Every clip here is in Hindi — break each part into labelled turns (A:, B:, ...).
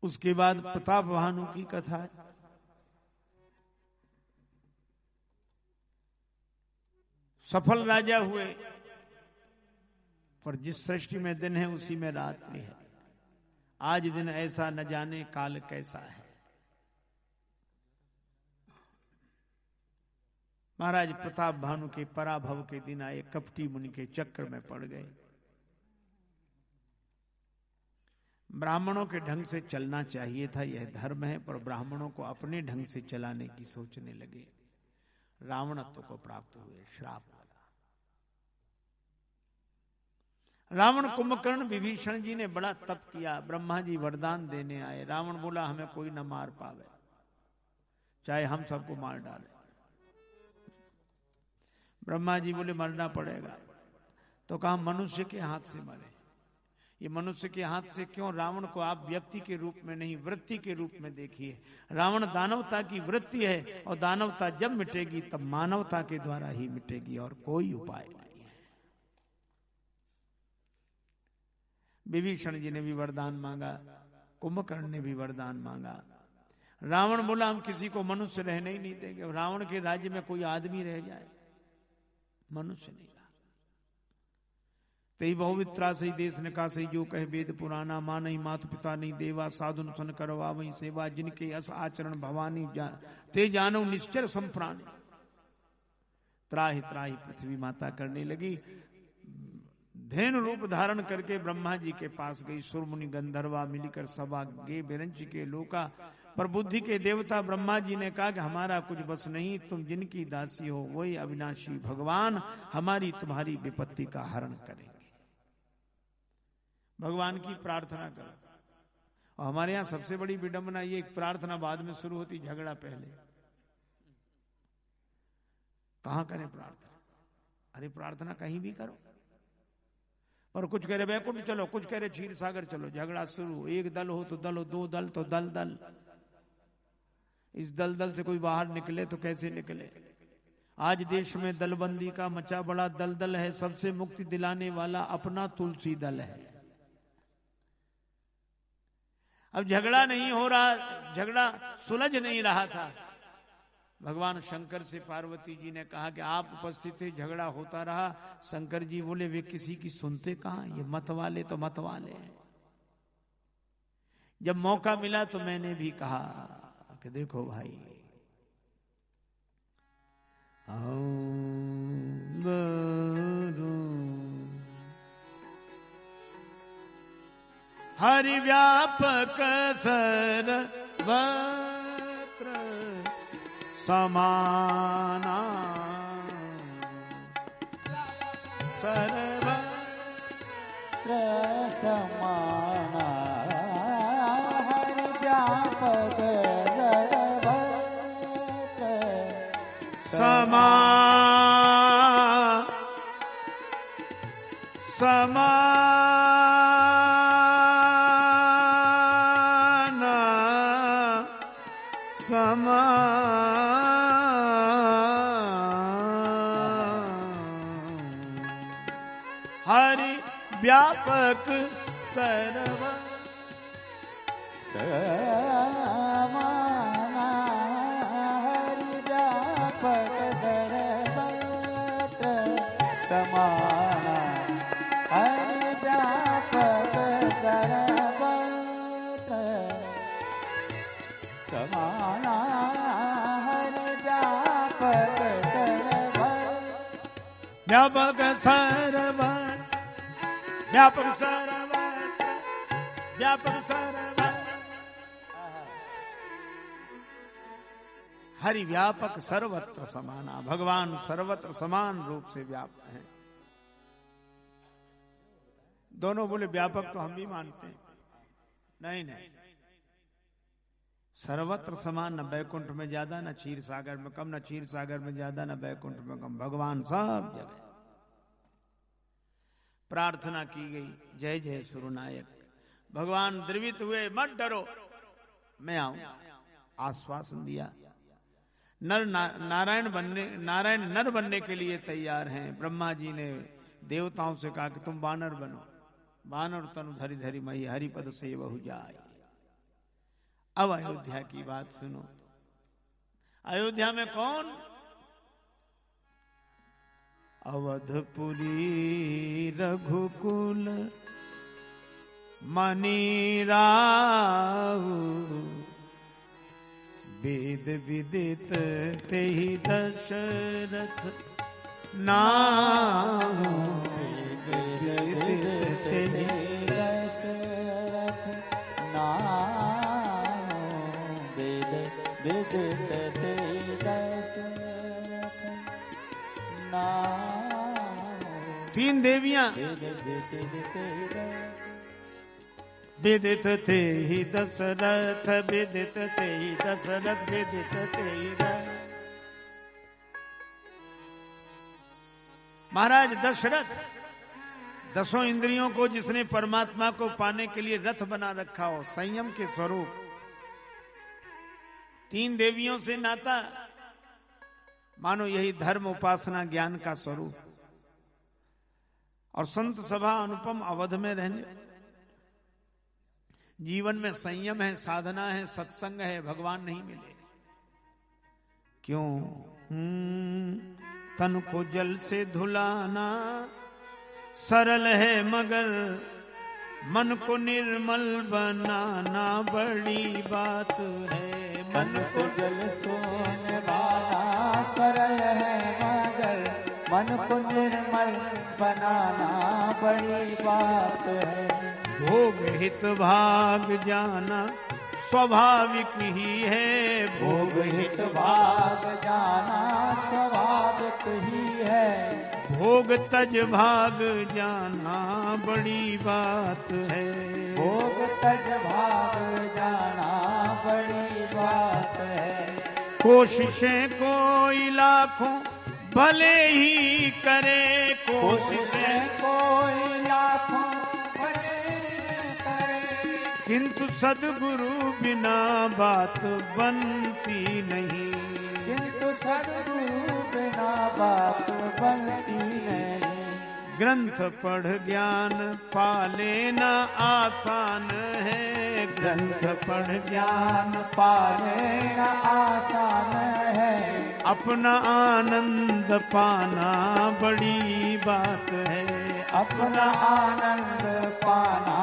A: उसके बाद प्रताप भानु की कथा है। सफल राजा हुए, पर जिस सृष्टि में दिन है उसी में रात्रि है। आज दिन ऐसा न जाने काल कैसा है। महाराज प्रताप भानु के पराभव के दिन आए, कपटी मुनि के चक्र में पड़ गए। ब्राह्मणों के ढंग से चलना चाहिए था, यह धर्म है, पर ब्राह्मणों को अपने ढंग से चलाने की सोचने लगे। रावणत्व को प्राप्त हुए, श्राप लगा। रावण कुंभकर्ण विभीषण जी ने बड़ा तप किया, ब्रह्मा जी वरदान देने आए। रावण बोला हमें कोई न मार पावे, चाहे हम सबको मार डाले। ब्रह्मा जी बोले मरना पड़ेगा, तो कहा मनुष्य के हाथ से मरे। ये मनुष्य के हाथ से क्यों? रावण को आप व्यक्ति के रूप में नहीं, वृत्ति के रूप में देखिए। रावण दानवता की वृत्ति है, और दानवता जब मिटेगी तब मानवता के द्वारा ही मिटेगी, और कोई उपाय नहीं है। विभीषण जी ने भी वरदान मांगा, कुंभकर्ण ने भी वरदान मांगा। रावण बोला हम किसी को मनुष्य रहने ही नहीं देंगे। रावण के राज्य में कोई आदमी रह जाए, मनुष्य नहीं रहा। तेई बहुवित्रा सही देश निका सही जो कहे वेद पुराना, मां नहीं मातु पिता नहीं देवा, साधु सन करवा वही सेवा, जिनके अस आचरण भवानी ते जानो निश्चर संप्राण। त्राहि त्राहि पृथ्वी माता करने लगी। धेनु रूप धारण करके ब्रह्मा जी के पास गई। सुरमुनि गंधर्वा मिलकर सभा गे बिरंच के लोका, पर बुद्धि के देवता ब्रह्मा जी ने कहा कि हमारा कुछ बस नहीं, तुम जिनकी दासी हो वही अविनाशी भगवान हमारी तुम्हारी विपत्ति का हरण करेंगे। भगवान की प्रार्थना करो। और हमारे यहां सबसे बड़ी विडंबना ये, प्रार्थना बाद में शुरू होती, झगड़ा पहले। कहां करें प्रार्थना? अरे प्रार्थना कहीं भी करो, पर कुछ कह रहे वैकुंठ चलो, कुछ कह रहे क्षीर सागर चलो, झगड़ा शुरू। एक दल हो तो दल हो, दो दल तो दल दल। इस दल दल से कोई बाहर निकले तो कैसे निकले? आज देश में दलबंदी का मचा बड़ा दलदल है। सबसे मुक्ति दिलाने वाला अपना तुलसी दल है। अब झगड़ा नहीं हो रहा, झगड़ा सुलझ नहीं रहा था। भगवान शंकर से पार्वती जी ने कहा कि आप उपस्थित थे, झगड़ा होता रहा। शंकर जी बोले वे किसी की सुनते कहां, ये मत वाले तो मत वाले हैं। जब मौका मिला तो मैंने भी कहा कि देखो भाई, हरि व्यापक सर्वत्र समाना,
B: सर्वत्र समाना, हरि व्यापक सर्वत्र
A: हरि व्यापक सर्व
B: समाना, हरि व्यापक सर्वत्र समाना, हरि व्यापक सर्वत्र समाना, हरि व्यापक
A: व्यापक सर्व, व्यापक सर्व, व्यापक सर्व, हरि व्यापक सर्वत्र समाना। भगवान सर्वत्र समान रूप से व्यापक हैं। दोनों बोले व्यापक तो हम भी मानते हैं। नहीं नहीं, सर्वत्र समान, न बैकुंठ में ज्यादा, न क्षीर सागर में कम, न क्षीर सागर में ज्यादा, न बैकुंठ में कम। भगवान सब जगह। प्रार्थना की गई, जय जय सुरनायक। भगवान द्रवित हुए, मत डरो मैं आऊं। आश्वासन दिया। नारायण नर बनने के लिए तैयार हैं। ब्रह्मा जी ने देवताओं से कहा कि तुम वानर बनो, वानर तनु धरी धरी मई हरिपद से बहु जाए। अब अयोध्या की बात सुनो। अयोध्या में कौन? अवधपुरी रघुकुल मणि राउ, वेद विदित तेहि दशरथ नाम। वेद विदित तेहि
B: दशरथ नाम, वेद विदित तेहि दशरथ नाम।
A: तीन देवियां विदित थे ही दशरथ, विदित थे ही दशरथ, विदित थे ही महाराज दशरथ, दसों इंद्रियों को जिसने परमात्मा को पाने के लिए रथ बना रखा हो, संयम के स्वरूप, तीन देवियों से नाता, मानो यही धर्म उपासना ज्ञान का स्वरूप। और संत सभा अनुपम अवध में रहने, जीवन में संयम है, साधना है, सत्संग है, भगवान नहीं मिले। क्यों? तन को जल से धुलाना सरल है, मगर मन को निर्मल बनाना बड़ी बात है।
B: मन को जल से धुलाना सरल है, मगर मन को निर्मल बनाना बड़ी बात है।
A: भोग हित भाग जाना स्वाभाविक ही है,
B: भोग हित भाग जाना स्वाभाविक ही है।
A: भोग तज भाग जाना बड़ी बात है।
B: भोग तज भाग जाना बड़ी बात है।
A: कोशिशें कोई लाखों भले ही करे,
B: कोशिशें कोई लाखों
A: किंतु सद्गुरु बिना बात बनती नहीं,
B: किंतु सद्गुरु बिना बात बनती नहीं।
A: ग्रंथ पढ़ ज्ञान पा लेना आसान है, ग्रंथ पढ़ ज्ञान
B: पा लेना आसान है।
A: अपना आनंद पाना बड़ी बात है,
B: अपना आनंद पाना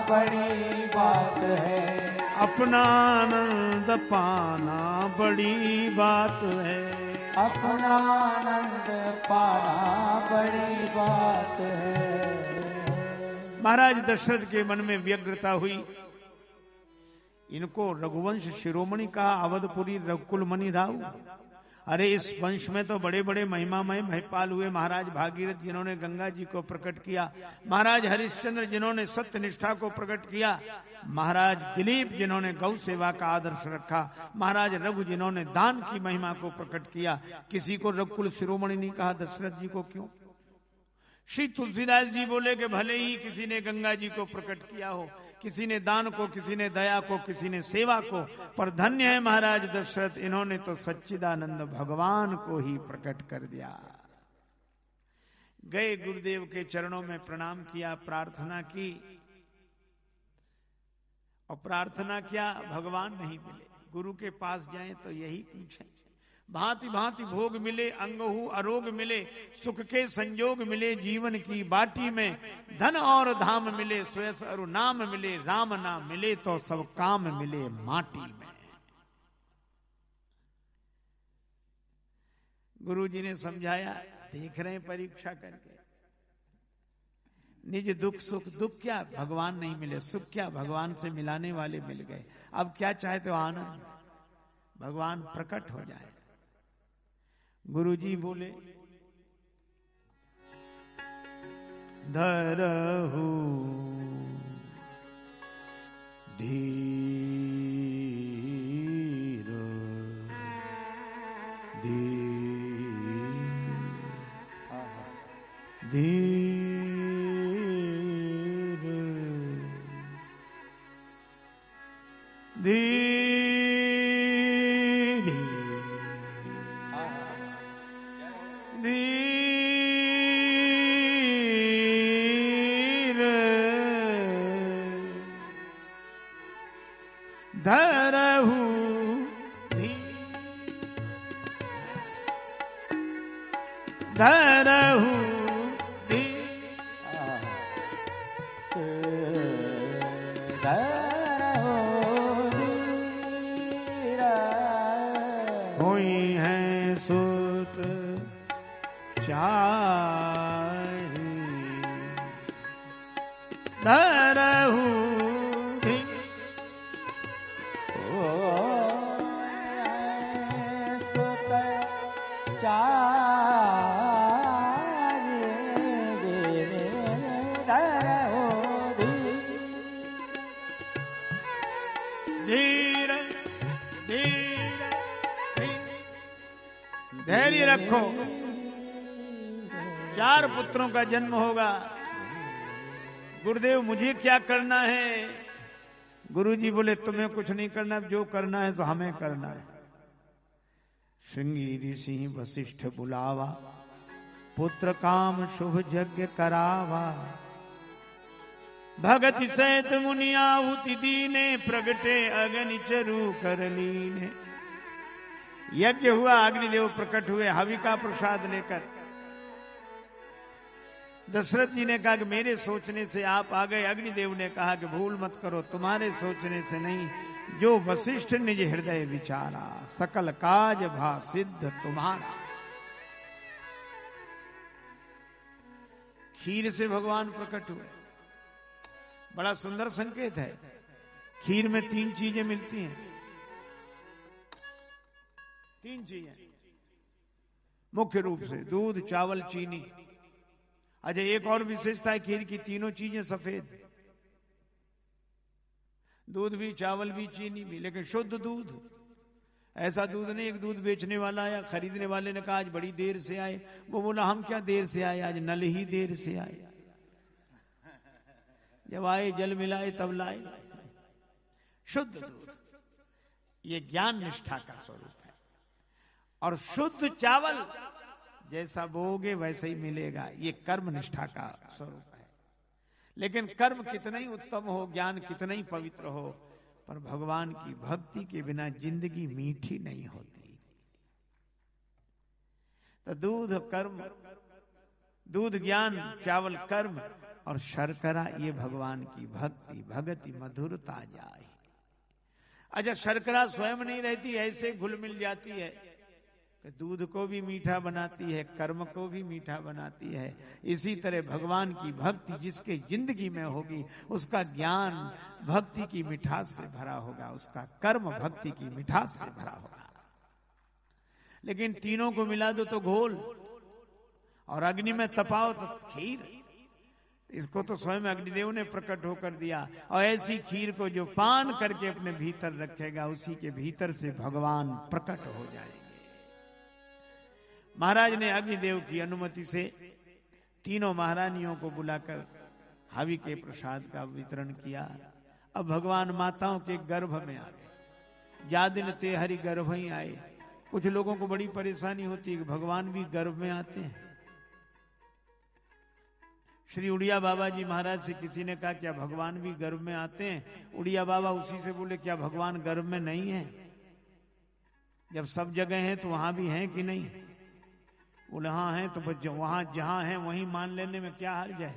B: बड़ी बात है।
A: अपना आनंद पाना बड़ी बात है।
B: अपना आनंद पाना बड़ी बात है।
A: महाराज दशरथ के मन में व्यग्रता हुई। इनको रघुवंश शिरोमणि कहा, अवधपुरी रघुकुल मणि राव। अरे इस वंश में तो बड़े बड़े महिमामय महिपाल हुए। महाराज भागीरथ जिन्होंने गंगा जी को प्रकट किया, महाराज हरिश्चंद्र जिन्होंने सत्य निष्ठा को प्रकट किया, महाराज दिलीप जिन्होंने गौ सेवा का आदर्श रखा, महाराज रघु जिन्होंने दान की महिमा को प्रकट किया। किसी को रघुकुल शिरोमणि नहीं कहा, दशरथ जी को क्यों? श्री तुलसीदास जी बोले कि भले ही किसी ने गंगा जी को प्रकट किया हो, किसी ने दान को, किसी ने दया को, किसी ने सेवा को, पर धन्य है महाराज दशरथ, इन्होंने तो सच्चिदानंद भगवान को ही प्रकट कर दिया। गए गुरुदेव के चरणों में प्रणाम किया, प्रार्थना की, और प्रार्थना क्या, भगवान नहीं मिले। गुरु के पास जाएं तो यही पूछें। भांति भांति भोग मिले, अंगहु अरोग मिले, सुख के संजोग मिले जीवन की बाटी में, धन और धाम मिले, स्वयं अरु नाम मिले, राम नाम मिले तो सब काम मिले माटी में। गुरु जी ने समझाया, देख रहे हैं परीक्षा करके, निज दुख सुख, दुख क्या भगवान नहीं मिले, सुख क्या भगवान से मिलाने वाले मिल गए, अब क्या चाहते हो आनंद, भगवान प्रकट हो जाए। गुरु जी बोले, धरहु धीर धीर धीर धीर धरहु धरहु हुई है सुत चारी धरहु
B: सुत चारी धरहु
A: धीरे धीरे धैर्य रखो। 4 पुत्रों का जन्म होगा। गुरुदेव मुझे क्या करना है? गुरुजी बोले तुम्हें कुछ नहीं करना, जो करना है तो हमें करना है। श्रृंगी ऋषि वशिष्ठ बुलावा, पुत्र काम शुभ यज्ञ करावा। भगत सहित मुनि आहुति दीने, प्रगटे अग्नि चरु कर लीने। यज्ञ हुआ, अग्निदेव प्रकट हुए हवि का प्रसाद लेकर। दशरथ जी ने कहा कि मेरे सोचने से आप आ गए। अग्निदेव ने कहा कि भूल मत करो, तुम्हारे सोचने से नहीं, जो वशिष्ठ निज हृदय विचारा, सकल काज भा सिद्ध तुम्हारा। खीर से भगवान प्रकट हुए, बड़ा सुंदर संकेत है। खीर में 3 चीजें मिलती हैं, 3 चीजें मुख्य रूप से, दूध, चावल, चीनी। अच्छा, एक और विशेषता है खीर की, तीनों चीजें सफेद, दूध भी, चावल भी, चीनी भी, लेकिन शुद्ध दूध। ऐसा दूध नहीं, एक दूध बेचने वाला आया, खरीदने वाले ने कहा आज बड़ी देर से आए। वो बोला हम क्या देर से आए, आज नल ही देर से आए। जब आए जल मिलाए तब लाए। शुद्ध दूध, ये ज्ञान निष्ठा का स्वरूप है। और शुद्ध चावल जैसा बोओगे वैसे ही मिलेगा, ये कर्म निष्ठा का स्वरूप है। लेकिन कर्म कितना ही उत्तम हो, ज्ञान कितना ही पवित्र हो, पर भगवान की भक्ति के बिना जिंदगी मीठी नहीं होती। तो दूध कर्म, दूध ज्ञान, चावल कर्म, और शर्करा ये भगवान की भक्ति, भगति मधुरता जाए। अच्छा, शर्करा स्वयं नहीं रहती, ऐसे घुल मिल जाती है कि दूध को भी मीठा बनाती है, कर्म को भी मीठा बनाती है। इसी तरह भगवान की भक्ति जिसके जिंदगी में होगी, उसका ज्ञान भक्ति की मिठास से भरा होगा, उसका कर्म भक्ति की मिठास से भरा होगा। लेकिन तीनों को मिला दो तो घोल, और अग्नि में तपाओ तो खीर। इसको तो स्वयं अग्निदेव ने प्रकट होकर दिया। और ऐसी खीर को जो पान करके अपने भीतर रखेगा, उसी के भीतर से भगवान प्रकट हो जाएंगे। महाराज ने अग्निदेव की अनुमति से तीनों महारानियों को बुलाकर हवि के प्रसाद का वितरण किया। अब भगवान माताओं के गर्भ में आ गए। जा दिन ते हरि गर्भ ही आए। कुछ लोगों को बड़ी परेशानी होती है कि भगवान भी गर्भ में आते हैं। श्री उड़िया बाबा जी महाराज से किसी ने कहा क्या भगवान भी गर्भ में आते हैं? उड़िया बाबा उसी से बोले क्या भगवान गर्भ में नहीं है? जब सब जगह हैं तो वहां भी हैं कि नहीं? बोले हाँ हैं। तो वहां जहां हैं वहीं मान लेने में क्या हर्ज है?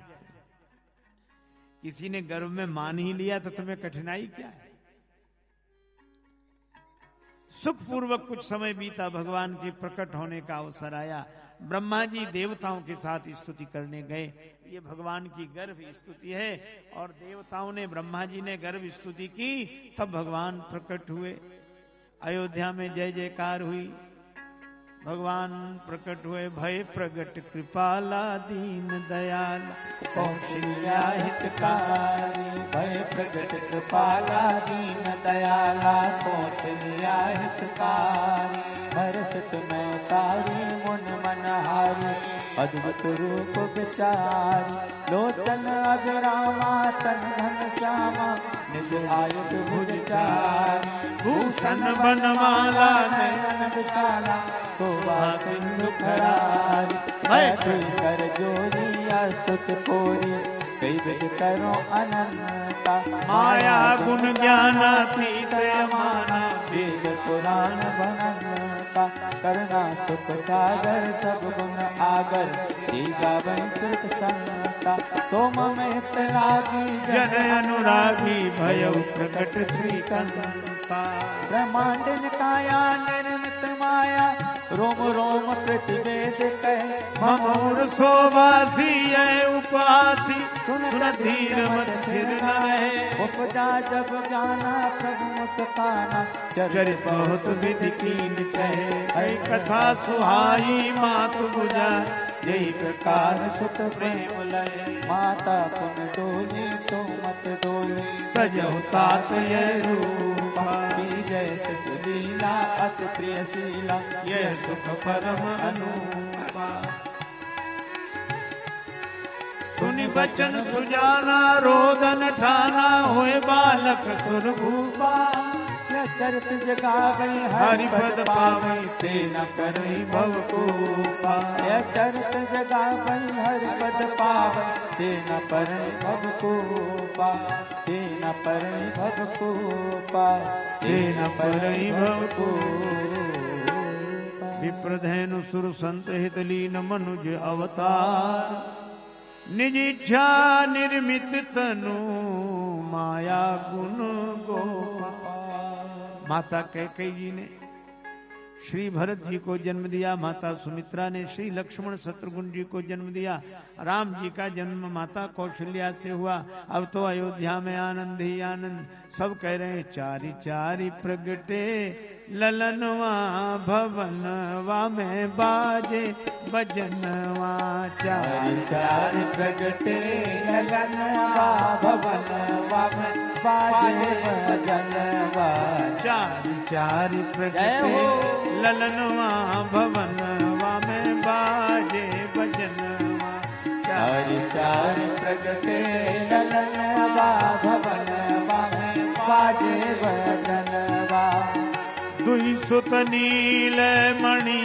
A: किसी ने गर्भ में मान ही लिया तो तुम्हें कठिनाई क्या है? सुखपूर्वक कुछ समय बीता, भगवान के प्रकट होने का अवसर आया। ब्रह्मा जी देवताओं के साथ स्तुति करने गए। ये भगवान की गर्भ स्तुति है। और देवताओं ने, ब्रह्मा जी ने गर्भ स्तुति की, तब भगवान प्रकट हुए। अयोध्या में जय जयकार हुई। भगवान प्रकट हुए। भय प्रगट कृपाला दीन दयाल
B: कौशल्या हितकारी। भय प्रगट कृपाला दीन दयाला कौशल्या हितकारी। हर्षित में तारी मुन मनहारी अद्भुत रूप विचारी। लोचन अजरामा तन घन श्यामा निज आयुध भुज चारी।
A: भूषण बनमाला
B: नयन विशाला शोभा सिंधु करारी। भय कर जोरिया स्तुत कोरी कई विध करो अनंता
A: माया गुण ज्ञानातीत माना
B: वेद पुराण बनता करुणा सुख सागर सब गुण आगर गावै सुरत संता सोम में रागी
A: जन अनुरागी भय प्रकट श्रीकंता
B: ब्रह्मांड काया निर्मित माया रोम रोम प्रतिवेद कह
A: ममोर शोभासी उपासी सुन धीर मत फिर न रहे
B: उपजा जब ज्ञाना प्रभु मुस्काना
A: चरित बहुत विधि कीन कहे कथा सुहाई मातु बुझा यही प्रकार सुत प्रेम लय
B: माता पुन डोली तो मत डोली
A: तजहु तात ये रूपा
B: जय सुलीला अति प्रिय शीला
A: यह सुख परम अनुपा सुनि बचन सुजाना रोदन ठाना होए बालक सुर भूपा
B: चरित जगा गई
A: हरि पद पावई ते न करई भव कोपा
B: चरित जगा गई हरि पद पावई ते न परई भव कोपा ते न परई भव कोपा
A: ते न परई भव कोपा विप्रधेनु सुर संत हित लीन मनुज अवतार निज इच्छा निर्मित तनु माया गुण गोपा माता कैकेयी जी ने श्री भरत जी को जन्म दिया, माता सुमित्रा ने श्री लक्ष्मण शत्रुघ्न जी को जन्म दिया, राम जी का जन्म माता कौशल्या से हुआ। अब तो अयोध्या में आनंद ही आनंद, सब कह रहे हैं चारी चारी प्रगटे ललनवा भवनवा में बाजे बजनवा।
B: चारी चारी प्रगटे ललनवा भवनवा में बाजे बजनवा।
A: चारी चारी प्रगटे ललनवा भवनवा में बाजे बजनवा।
B: चारी चारी प्रगटे ललनवा भवनवा में बाजे बजनवा।
A: दुई सुत नील मणि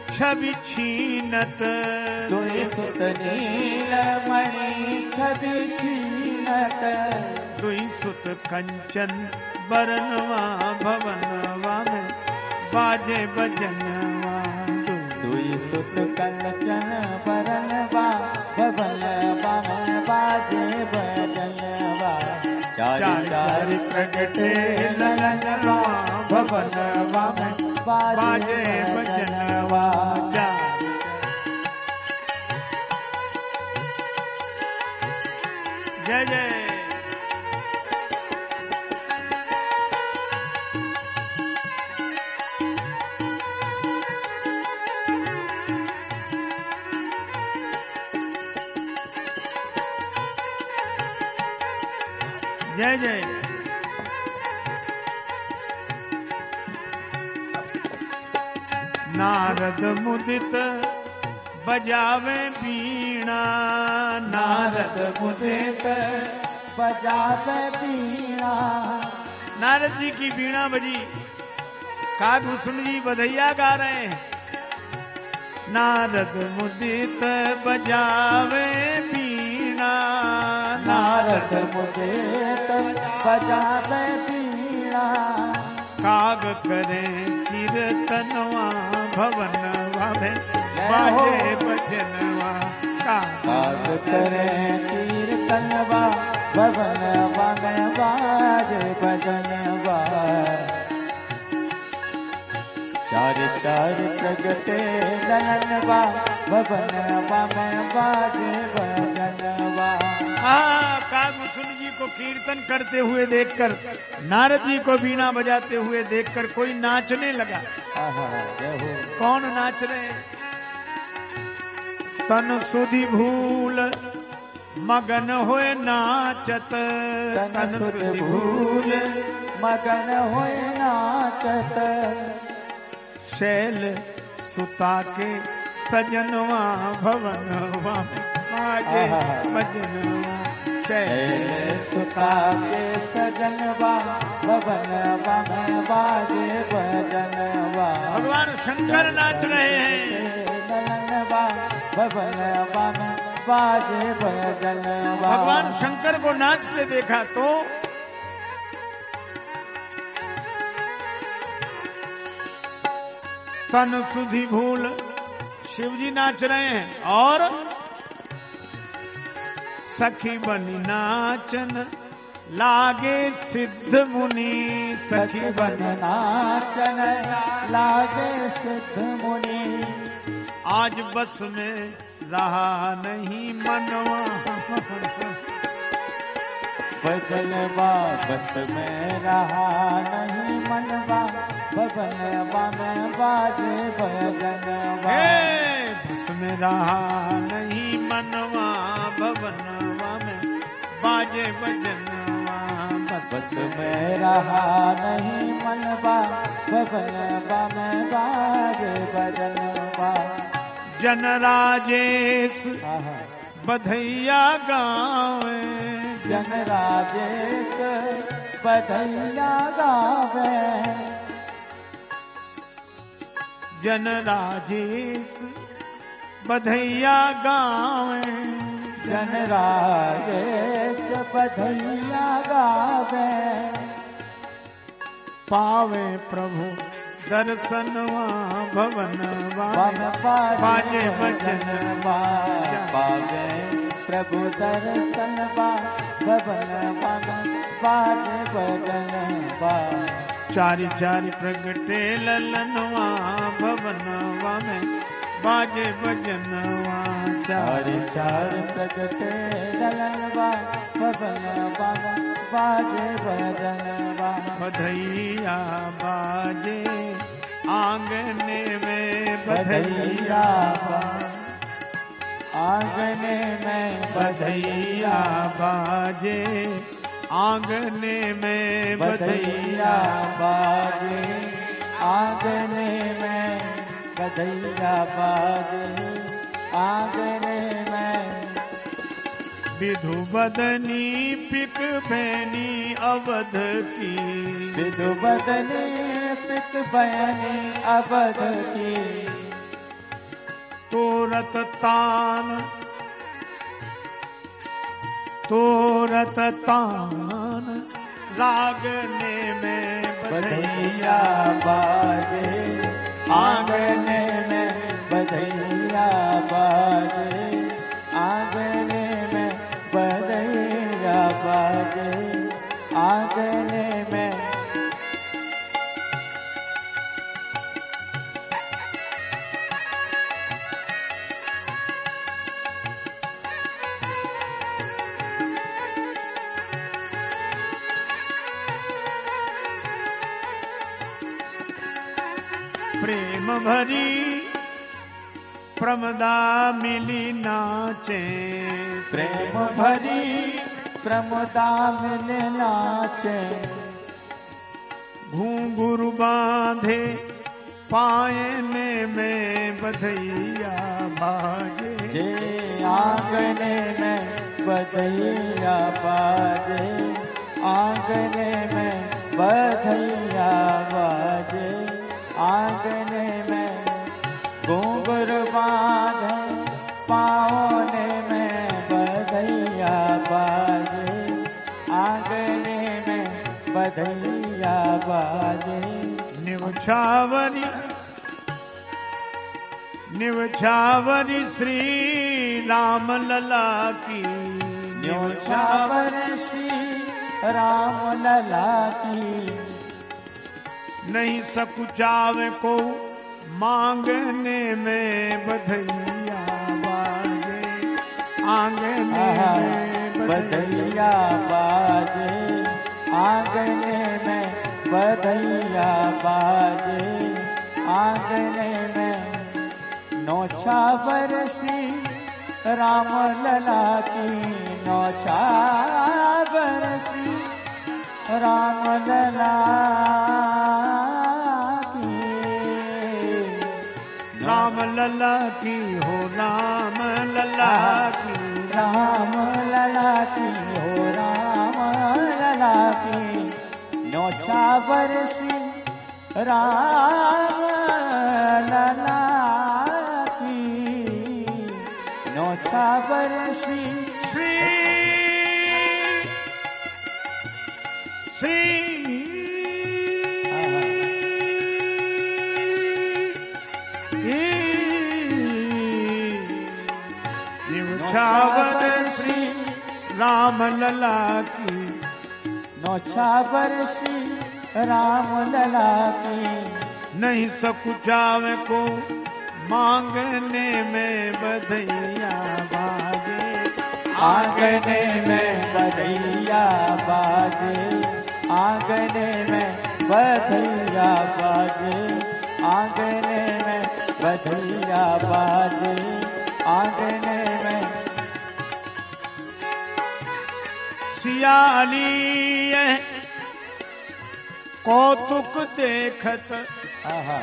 A: छवि छीनत,
B: दुई सुत नील मणि छवि छीनत।
A: दुई सुत कंचन बरनवा भवनवा में बाजे बजनवा।
B: दुई सुत कंचन बरनवा भवनवा में बाजे बजनवा। चारी चारी प्रगटे ललनवा भवनवा में बाजे बजनवा।
A: जय जय। जय जय। नारद मुदित बजावे बीणा,
B: नारद मुदित बजावे बीणा।
A: नारद जी की बीणा बजी, कागभूषण जी बधैया गा रहे हैं। नारद मुदित बजावे बीणा,
B: नारद मुदित बजावे बीणा।
A: काग करे कीर्तनवा भवनवा में बाजे बजनवा।
B: काग करे कीर्तनवा भवनवा में बाजे बजनवा। चारि चारि प्रगटे ललनवा भवनवा में बाजे बजनवा।
A: कागभूषण जी को कीर्तन करते हुए देखकर, नारद जी को बीणा बजाते हुए देखकर कोई नाचने लगा। कौन नाच रहे? तन सुधि भूल मगन होए नाचत,
B: तन सुधि भूल मगन होए नाचत।
A: शैल सुता के सजनवा भवनवा बाजे बजनवा।
B: शैल सुता के सजनवा भवनवा में बाजे बजनवा।
A: भगवान शंकर नाच रहे हैं।
B: ललनवा भवनवा में बाजे भजनवा।
A: भगवान शंकर को नाचते देखा तो तन सुधि भूल शिव जी नाच रहे हैं और सखी बनी नाचन लागे सिद्ध मुनि।
B: सखी बन नाचन लागे सिद्ध मुनि।
A: आज बस में रहा नहीं मनवा
B: भजनवा बस में रहा नहीं मनवा। भजनवा में बाजे भजनवा।
A: बस में रहा नहीं मनवा भवनवा में बाजे भजनवा।
B: बस में रहा नहीं मनवा भवनवा में बाजे भजनवा।
A: जन राजेश बधैया गावे।
B: जन राजेश बधैया गावे।
A: जन राजेश बधैया गावे।
B: जन राजेश बधैया गावे।
A: पावे प्रभु दर्शनवा भवनवा
B: बाजे भजनवा। पावे प्रभु दर्शनवा भवनवा बाजे भजनवा।
A: चारि चारि प्रगटे ललनवा भवनवा में बाजे भजनवा।
B: चारि चारि प्रगटे ललनवा भवनवा में बाजे भजनवा।
A: बधैया बाजे आंगने में बधैया
B: आंगने में
A: बधैया बाजे आंगने में
B: बधैया बाजे। आंगने में बधैया बाजे। आंगने में
A: विधु बदनी पिक भैनी अवध की।
B: विधु बदनी पिक भैनी अवध की।
A: तोरत तान तोरत तान रागने में
B: बधैया बाजे। आंगने में बधैया बाजे। आंगने में बधैया बाजे। आंगने में
A: प्रेम भरी प्रमदा मिली नाचे।
B: प्रेम भरी प्रमदा मिली नाचे।
A: घूंघरू बांधे पायने में बधैया बाजे।
B: जे आंगने में बधैया बाजे। आंगने में बधैया बाजे। आंगने में घूंघरू बांधे पावने में बधैया बाजे। आंगने में बधैया बाजे।
A: निवछावरी श्री राम लला की।
B: निवछावर श्री राम लला की।
A: नहीं सकुचावे को मांगने में बधैया बाजे। आंगने में
B: बधैया बाजे। आंगने में बधैया बाजे। आंगने में नौछावर श्री राम लला की। नौछावर श्री राम लला की।
A: राम लला की हो राम लला की।
B: राम लला की हो राम लला की। नौछावर श्री राम लला की। नौछावर श्री
A: श्री श्री नौछावर श्री राम लला की
B: नौछावर श्री राम लला की
A: नहीं सकुचावे को मांगने में बधैया बाजे
B: आंगने में बधैया बाजे आंगने में बधैया बाजे आंगने में बधैया बाजे आंगने में
A: सियाली कौतुक देखत
B: आहा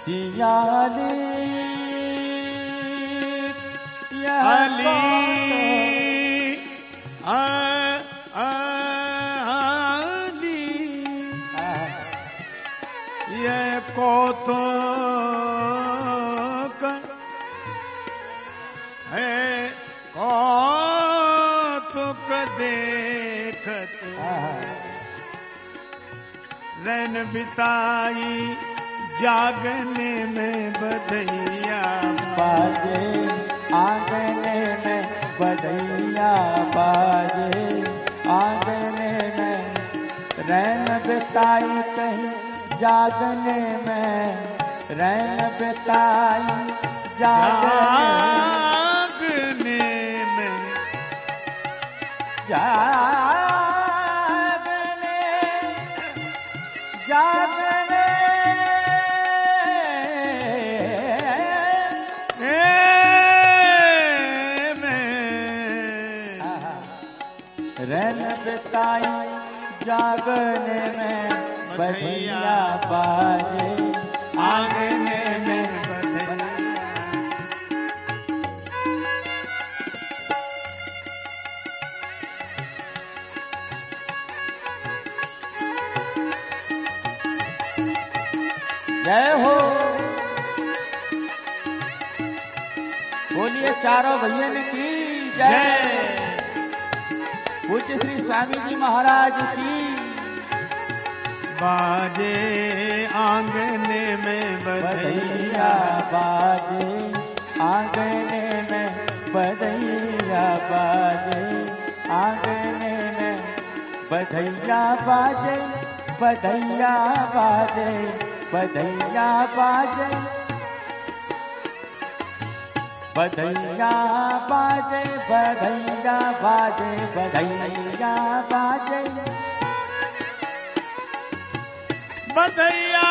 B: सियाली
A: अली अली ये कौतुक है कौतुक देखत रैन बिताई जागने में बधैया
B: बाजे आंगने में बधैया बाजे आंगने में रैन बिताई कहीं जागने में रैन बिताई
A: जागने में
B: जागने रैन बिताई जागने में बधैया बाजे आंगने में बधैया जय हो बोलिए चारों भैया की जय पूज्य श्री स्वामी जी महाराज की
A: बाजे आंगने में
B: बधैया बाजे आंगने में बधैया बाजे आंगने में बधैया बाजे बधैया बाजे बधैया बाजे बधैया बाजे बधैया बाजे बधैया बाजे
A: बधैया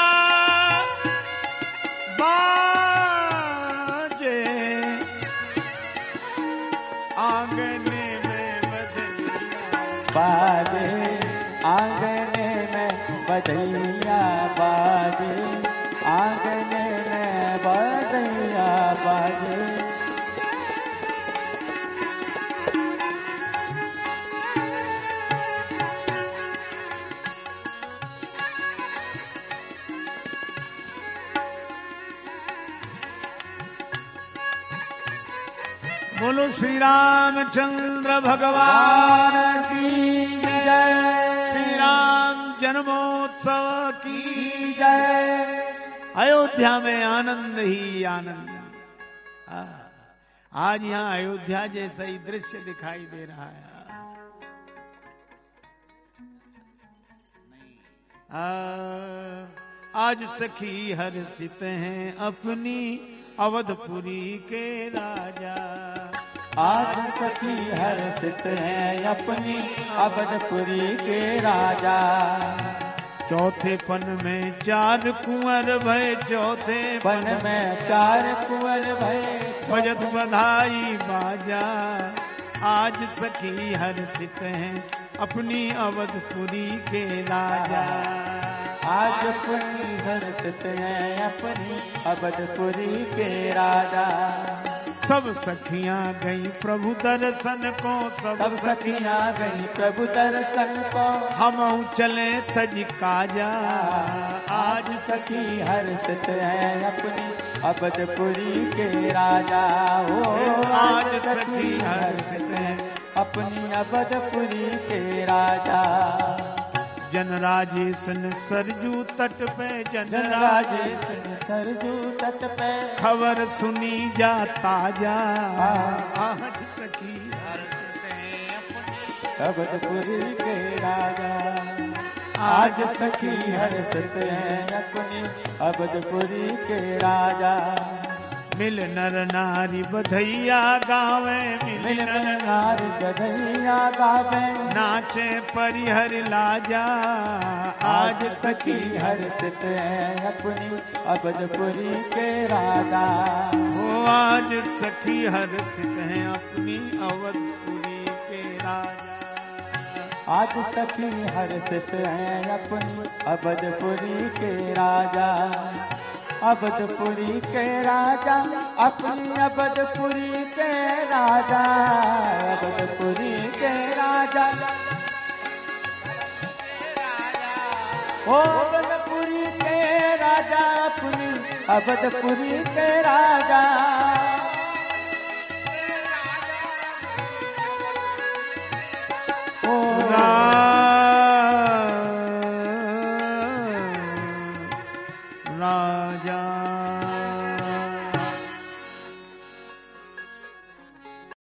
A: बाजे आंगने में बधैया
B: बाजे आंगने में बधैया बाजे आंगने में बधैया बाजे
A: बोलो श्री रामचंद्र भगवान
B: की जय
A: श्री राम जन्मोत्सव की
B: जय
A: अयोध्या में आनंद ही आनंद। आज यहाँ अयोध्या जैसा ही दृश्य दिखाई दे रहा है। आज सखी हर्षित हैं अपनी अवधपुरी के राजा
B: आज सखी हर्षित हैं अपनी अवधपुरी के राजा
A: चौथे पन में चार कुंवर भय चौथे
B: पन में चार कुंवर भय
A: बजत बधाई बाजा आज सखी हर्षित हैं अपनी अवधपुरी के राजा
B: आज सखी हर्षित हैं अपनी अवधपुरी के राजा
A: सब सखियां गई प्रभु दर्शन को
B: सब सखियां गई प्रभु दर्शन को
A: हम चले तज काजा
B: आज सखी हर्षित हैं अपनी अवधपुरी के राजा हो
A: आज सखी हर्षित हैं
B: अपनी अवधपुरी के राजा।
A: जनराजेशन सरजू तट पे
B: जनराजेशन सरजू तट पे
A: खबर सुनी जा ताजा आज सखी हर्षित हैं अपनी
B: अवधपुरी के राजा। आज सखी हर्षित हैं अपनी अवधपुरी के राजा।
A: मिल नर नारी बधैया गावे
B: मिल नर नारी बधैया गावे
A: नाचे परिहर लाजा
B: आज सखी हर्षित हैं अपनी अवधपुरी के राजा।
A: वो आज सखी हर्षित हैं अपनी अवधपुरी के राजा।
B: आज सखी हर्षित हैं अपनी अवधपुरी के राजा। अवधपुरी के राजा अपनी अवधपुरी के राजा। अवधपुरी के राजा ओ अवधपुरी के राजा अपनी अवधपुरी के राजा।
A: राजा